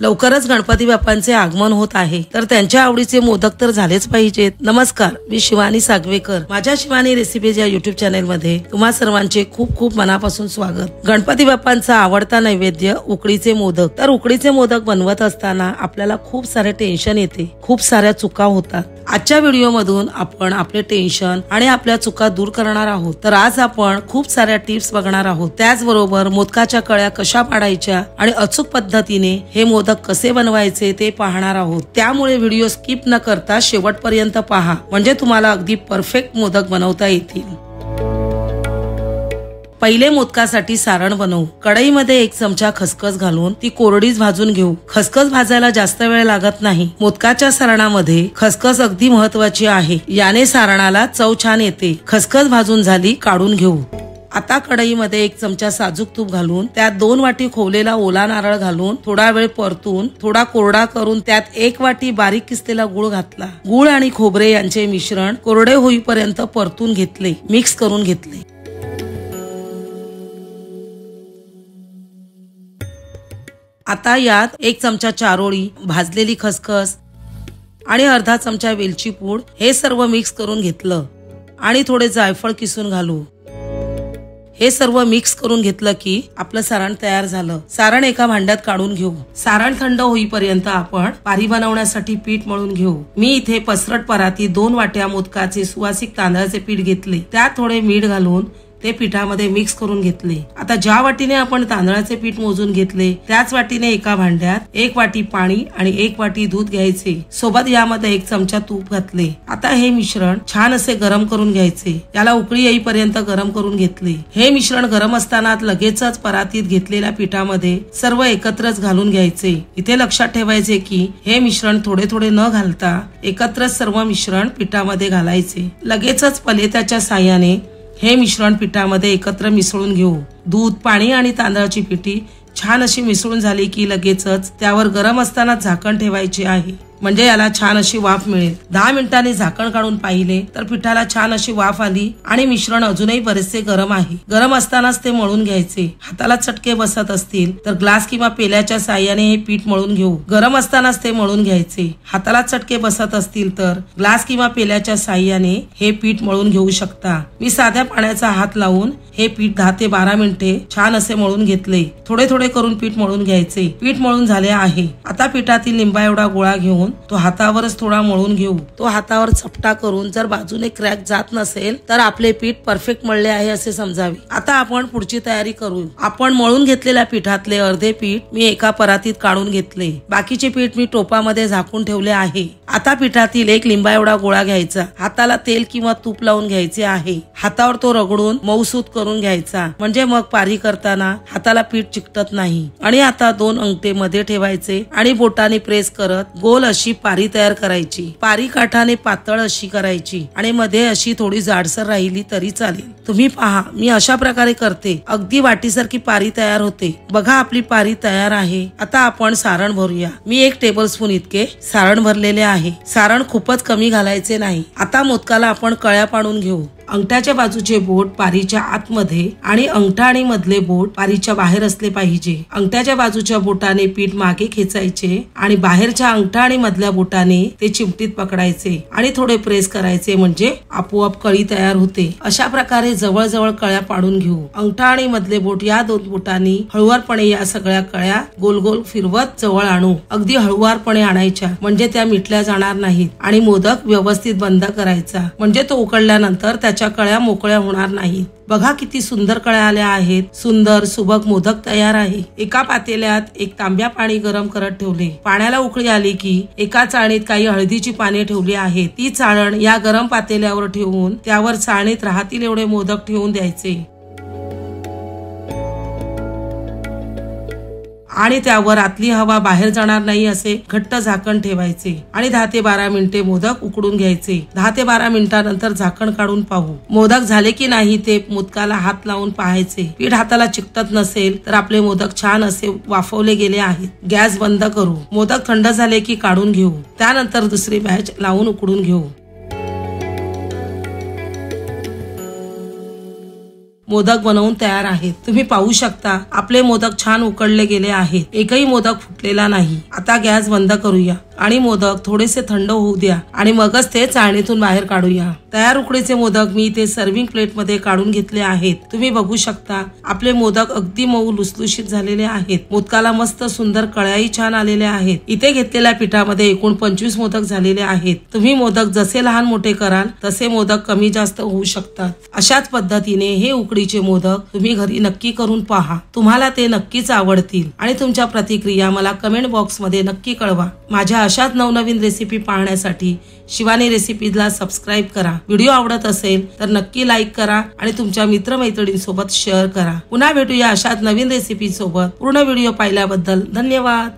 लवकरच गणपती बाप्पांचे आगमन होत आहे, तर त्यांच्या आवडीचे मोदक तर झालेच पाहिजेत। नमस्कार, मी शिवानी सागवेकर। माझ्या शिवानी रेसिपीज या युट्यूब चॅनल मध्ये तुम्हा सर्वांचे खूप खूप मनापासून स्वागत। गणपती बाप्पांचा आवडता नैवेद्य उकडीचे मोदक। तर उकडीचे मोदक बनवत असताना आपल्याला खूप सारे टेन्शन येते, खूप साऱ्या चुका होतात। आजच्या व्हिडिओ मधून आपण आपले टेन्शन आणि आपल्या चुका दूर करणार आहोत। तर आज आपण खूप साऱ्या टिप्स बघणार आहोत। त्याचबरोबर मोदकाच्या कळ्या कशा पाडायच्या आणि अचूक पद्धतीने हे मोदक कसे बनवायचे ते पाहणार आहोत। त्यामुळे व्हिडिओ स्किप न करता शेवटपर्यंत पहा, म्हणजे तुम्हाला अगदी परफेक्ट मोदक बनवता येतील। पहिले मोदकासाठी सारण बनवू। कढईमध्ये 1 चमचा खसखस घालून ती कोरडीच भाजून घेऊ। खसखस भाजायला जास्त वेळ लागत नाही। मोदकाच्या सारणामध्ये खसखस अगदी महत्त्वाची आहे, याने सारणाला चव छान येते। खसखस भाजून झाली, काढून घेऊ। आता कढईमध्ये 1 चमचा साजूक तूप घालून त्यात 2 वाटी खोवलेला ओला नारळ घालून थोडा वेळ परतून थोडा कोरडा करून त्यात 1 वाटी बारीक किसलेला गुळ घातला। गुळ आणि खोबरे यांचे मिश्रण कोरडे होईपर्यंत परतून घेतले, मिक्स करून घेतले। आता यात 1 चमचा चारोळी, भाजलेली खसखस आणि अर्धा चमचा वेलची पूड हे सर्व मिक्स करून घेतलं आणि थोडे जायफळ किसून घालू। हे सर्व मिक्स करून घेतलं की आपलं सारण तयार झालं। सारण एका भांड्यात काढून घेऊ। सारण थंड होईपर्यंत आपण पारी बनवण्यासाठी पीठ मळून घेऊ। मी इथे पसरट परातीत 2 वाट्या मोदकाचे सुवासिक तांदळाचे पीठ घेतले, त्यात थोडे मीठ घालून ते पिठामध्ये मिक्स करून घेतले। आता ज्या वाटीने आपण तांदळाचे पीठ मोजून घेतले त्याच वाटीने एका भांड्यात 1 वाटी पाणी आणि 1 वाटी दूध घ्यायचे। सोबत यामध्ये 1 चमचा तूप घातले। आता हे मिश्रण छान असे गरम करून घ्यायचे। याला उकळी येईपर्यंत गरम करून घेतले। हे मिश्रण गरम असताना लगेचच परातीत घेतलेल्या पिठामध्ये सर्व एकत्रच घालून घ्यायचे। इथे लक्षात ठेवायचे की हे मिश्रण थोडे थोडे न घालता एकत्रच सर्व मिश्रण पिठामध्ये घालायचे। लगेचच पलेत्याच्या साहाय्याने हे मिश्रण पिठामध्ये एकत्र मिसळून घेऊ। दूध, पाणी आणि तांदळाची पिठी छान अशी मिसळून झाली की लगेचच त्यावर गरम असताना झाकण ठेवायचे आहे, म्हणजे याला छान अशी वाफ मिळेल। 10 मिनिटांनी झाकण काढून पाहिले तर पिठाला छान अशी वाफ आली आणि मिश्रण अजूनही बरेचसे गरम आहे। गरम असतानाच ते मळून घ्यायचे। हाताला चटके बसत असतील तर ग्लास किंवा पेल्याच्या साहाय्याने हे पीठ मळून घेऊ। गरम असतानाच ते मळून घ्यायचे। हाताला चटके बसत असतील तर ग्लास किंवा पेल्याच्या साहाय्याने हे पीठ मळून घेऊ शकता। मी साध्या पाण्याचा हात लावून हे पीठ 10 ते 12 मिनिटे छान असे मळून घेतले। थोडे थोडे करून पीठ मळून घ्यायचे। पीठ मळून झाले आहे। आता पिठातील लिंबा एवढा गोळा घेऊन तो हातावरच थोडा मळून घेऊ। तो हातावर चपटा करून जर बाजूने क्रॅक जात नसेल तर आपले पीठ परफेक्ट मळले आहे असे समजावे। आता आपण पुढची तयारी करू। आपण मळून घेतलेल्या पिठातले अर्धे पीठ मी एका परातीत काढून घेतले। बाकीचे पीठ मी टोपामध्ये झाकून ठेवले आहे। आता पिठातील 1 लिंबा एवढा गोळा घ्यायचा। हाताला तेल किंवा तूप लावून घ्यायचे आहे। हातावर तो रगडून मऊसूत करून घ्यायचा, म्हणजे मग पारी करताना हाताला पीठ चिकटत नाही। आणि आता 2 अंगठे मध्ये ठेवायचे आणि बोटाने प्रेस करत गोल अशी पारी तयार करायची। पारी काठाने पातळ अशी करायची आणि मध्ये अशी थोडी जाडसर राहिली तरी चालेल। तुम्ही पहा, मी अशा प्रकारे करते, अगदी वाटीसारखी पारी तयार होते। बघा, आपली पारी तयार आहे। आता आपण सारण भरूया। मी 1 टेबलस्पून इतके सारण भरलेले आहे। सारण खूपच कमी घालायचे नाही। आता मोदकाला आपण कळ्या पाडून घेऊ। अंगठ्याच्या बाजूचे बोट पारीच्या आतमध्ये आणि अंगठा आणि मधले बोट पारीच्या बाहेर असले पाहिजे। अंगठ्याच्या बाजूच्या बोटाने पीठ मागे खेचायचे आणि बाहेरच्या अंगठा आणि मधल्या बोटाने ते चिमटीत पकडायचे आणि थोडे प्रेस करायचे, म्हणजे आपोआप कळी तयार होते। अशा प्रकारे जवळ जवळ कळ्या पाडून घेऊ। अंगठा आणि मधले बोट या 2 बोटांनी हळुवारपणे या सगळ्या कळ्या गोल गोल फिरवत जवळ आणू। अगदी हळुवारपणे आणायच्या, म्हणजे त्या मिटल्या जाणार नाहीत। आणि मोदक व्यवस्थित बंद करायचा, म्हणजे तो उकळल्यानंतर त्याच्या कळ्या मोकळ्या होणार नाहीत। बघा किती सुंदर कळ्या आल्या आहेत। सुंदर सुबक मोदक तयार आहे। एका पातेल्यात 1 तांब्या पाणी गरम करत ठेवले। पाण्याला उकळी आली की एका चाळणीत काही हळदीची पाने ठेवली आहेत। ती चाळण या गरम पातेल्यावर ठेवून त्यावर चाळणीत राहतील एवढे मोदक ठेवून द्यायचे आणि त्यावर आतली हवा बाहेर जाणार नाही असे घट्ट झाकण ठेवायचे आणि 10 ते 12 मिनिटे मोदक उकडून घ्यायचे। 10 ते 12 मिनिटांनंतर झाकण काढून पाहू। मोदक झाले की नाही ते मोदकाला हात लावून पाहायचे। पीठ हाताला चिकटत नसेल तर आपले मोदक छान असे वाफवले गेले आहेत। गॅस बंद करू। मोदक थंड झाले की काढून घेऊ। त्यानंतर दुसरी बॅच लावून उकडून घेऊ। मोदक बनवून तयार आहेत. तुम्ही पाहू शकता आपले मोदक छान उकडले गेले आहेत. एकही मोदक फुटलेला नाही. आता गॅस बंद करूया आणि मोदक थोडेसे थंड होऊ द्या आणि मगच ते चाळणीतून बाहेर काढूया. तयार उकडीचे मोदक मी इथे सर्विंग प्लेट मध्ये काढून घेतले आहेत. तुम्ही बघू शकता आपले मोदक अगदी मऊ लुसलुशीत झालेले आहेत. मोदकाला मस्त सुंदर कळ्याही छान आलेल्या आहेत. इथे घेतलेल्या पिठामध्ये एकूण 25 मोदक झालेले आहेत. तुम्ही मोदक जसे लहान मोठे कराल तसे मोदक कमी जास्त होऊ शकतात. अशाच पद्धतीने हे उकडीचे मोदक तुम्ही घरी नक्की करून पहा. तुम्हाला ते नक्कीच आवडतील आणि तुमच्या प्रतिक्रिया मला कमेंट बॉक्स मध्ये नक्की कळवा. माझ्या अशाच नवनवीन रेसिपी पाहण्यासाठी शिवानी रेसिपीजला सबस्क्राईब करा. व्हिडिओ आवडत असेल तर नक्की लाईक करा आणि तुमच्या मित्रमैत्रिणींसोबत शेअर करा. पुन्हा भेटूया अशाच नवीन रेसिपी सोबत. पूर्ण व्हिडिओ पाहिल्याबद्दल धन्यवाद.